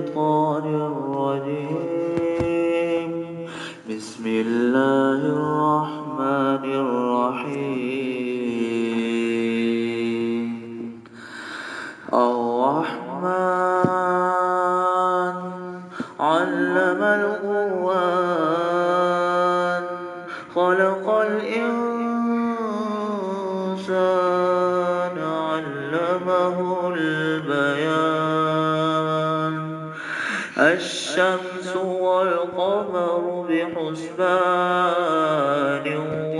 الشيطان الرجيم. بسم الله الرحمن الرحيم. الرحمن علم القرآن خلق الإنسان علمه البيان. الشمس والقمر بحسبان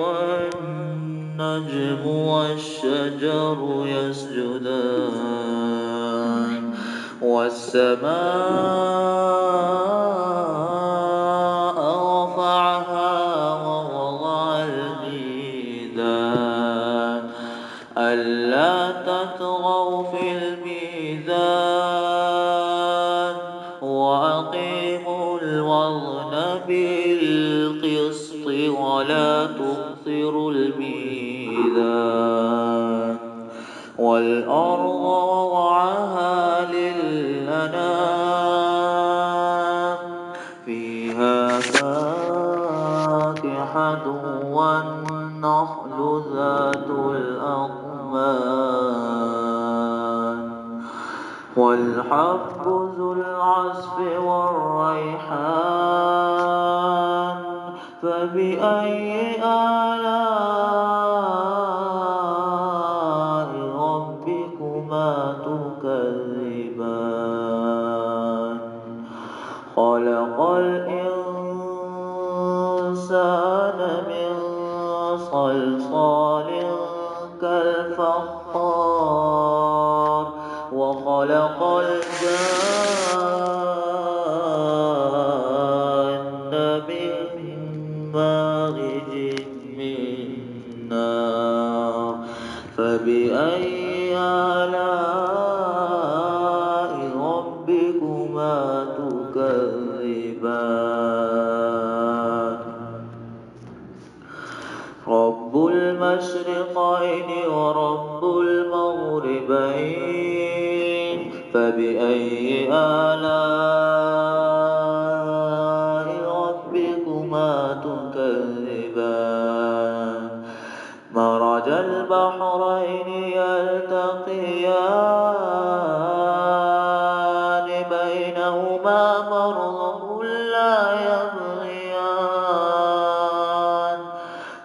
والنجم والشجر يسجدان والسماء رفعها ووضع الميزان ألا تطغوا في الميزان وأقيموا الوزن بالقسط ولا تخسروا الميزان والأرض وضعها للأنام فيها فاكهة والنخل ذات الأكمام والحب ذو العصف والريحان فبأي آلاء ربكما تكذبان. خلق الإنسان من صلصال كالفخار وخلق الجان من مارج من نار فبأي آلاء ربكما تكذبان. رب المشرقين ورب المغربين فبأي آلاء ربكما تكذبان. مرج البحرين يلتقيان بينهما برزخ لا يبغيان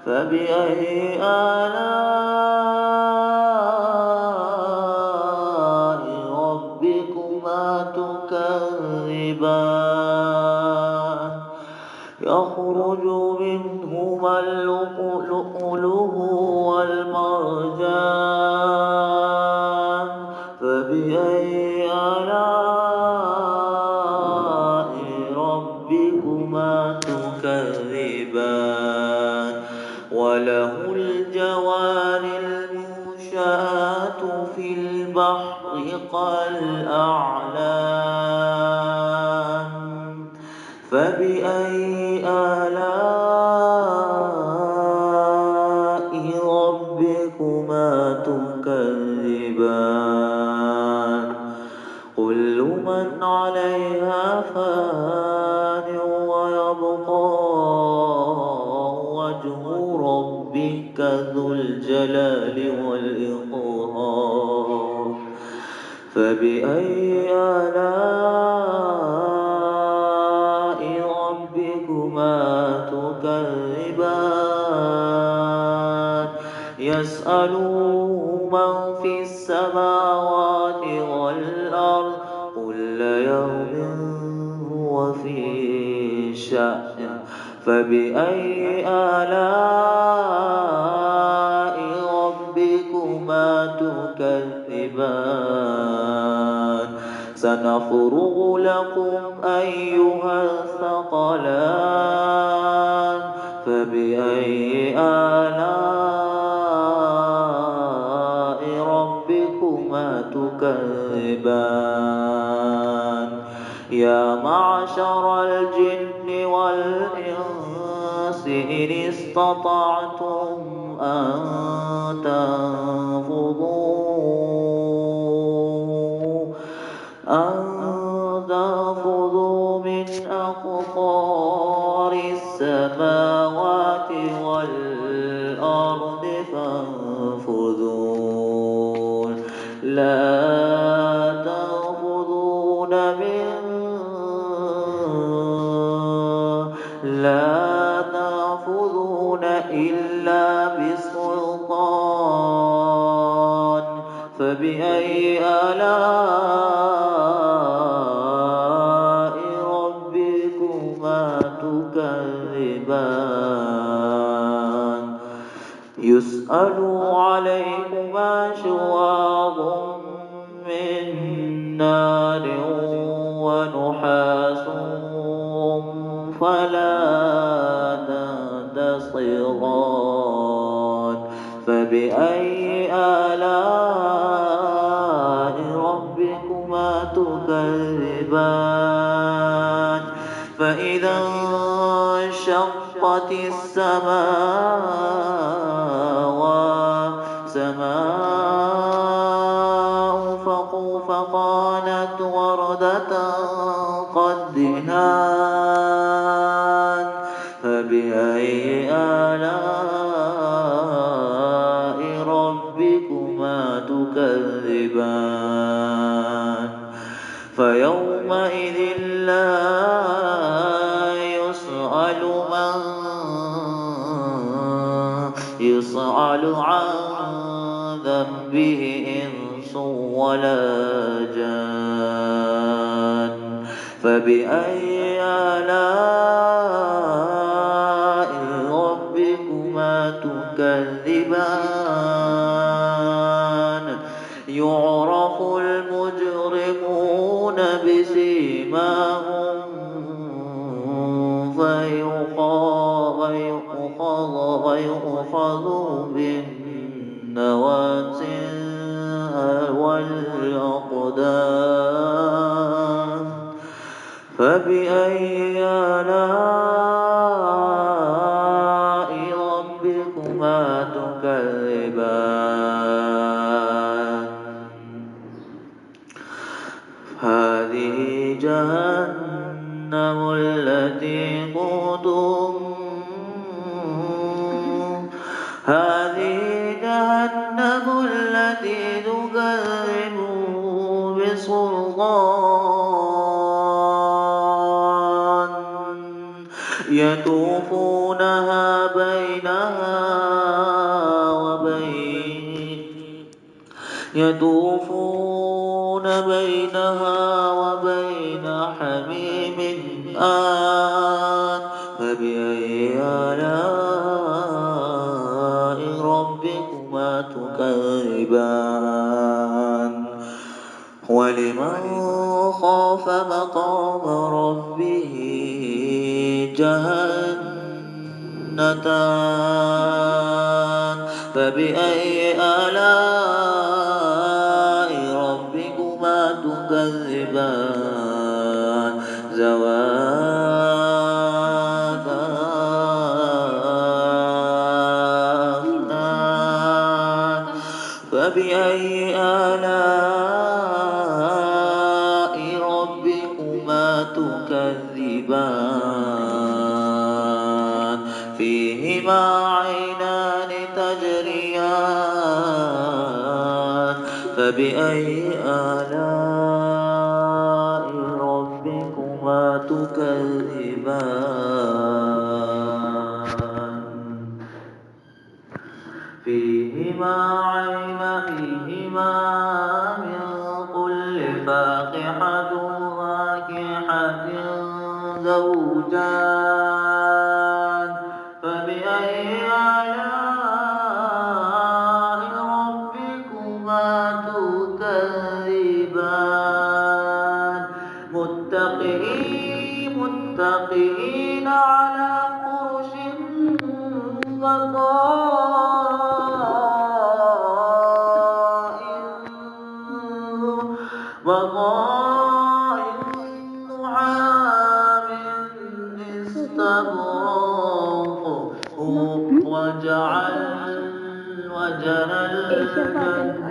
فبأي آلاء ربكما تكذبان. يخرج منهما اللؤلؤ والمرجان فبأي آلاء ربكما تكذبان. وله الجوار المنشآت في البحر كالأعلام فبأي آلاء ربكما تكذبان. كل من عليها فان ويبقى وجه ربك ذو الجلال والإكرام فبأي آلاء ربكما تكذبان. يسأله من في السماوات والأرض كل يوم هو في شأن فبأي آلاء ربكما تكذبان. سنفرغ لكم أيها الثقلان فبأي آلاء ربكما تكذبان. يا معشر الجن والإنس إن استطعتم أن تنفذوا لا تأخذون إلا بسلطان فبأي آلاء ربكما تكذبان يسأل عليكما شواظ من نار ونحاس فلا تنتصران فبأي آلاء ربكما تكذبان فإذا انشقت السماء فكانت وردة كالدهان فبأي آلاء ربكما تكذبان فيومئذ لا يسأل عن ذنبه إنس ولا جان فبأي آلاء ربكما تكذبان يعرف المجرمون بسيماهم فيؤخذ بالنواسي والأقدام فبأي آلاء ربكما تكذبان هذه جهنم التي تكذب بسلطان يطوفونها بينها وبين حميم آن فبأي آلاء ربكما تكذبان ولمن خاف مقام ربه جهنتان فبأي آلاء ربكما تكذبان ذواتا أفنان فبأي آلاء ربكما تكذبان فيهما عينان تجريان فبأي آلاء ربكما تكذبان فيهما من كل فاكهة زوجان فبأي آلاء ربكما تكذبان متقين على فرش بطائن نعام استبرق وجعل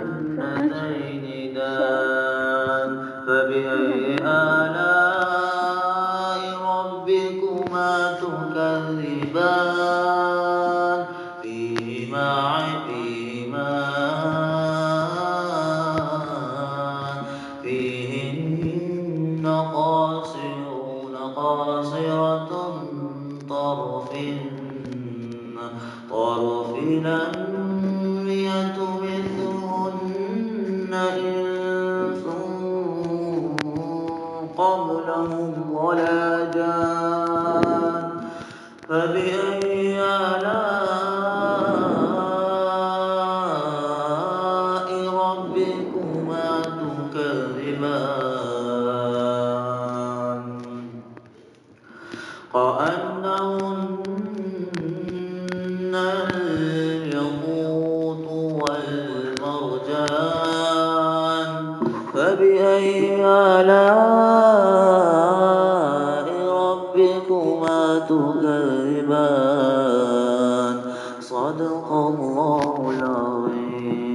الجنتين دان فبأي آلاء ربكما تكذبان فيهما إنس قبلهم ولا جان فبأي آلاء ربكما تكذبان كأنهن الياقوت والمرجان فبأي آلاء ربكما تكذبان صدق الله العظيم.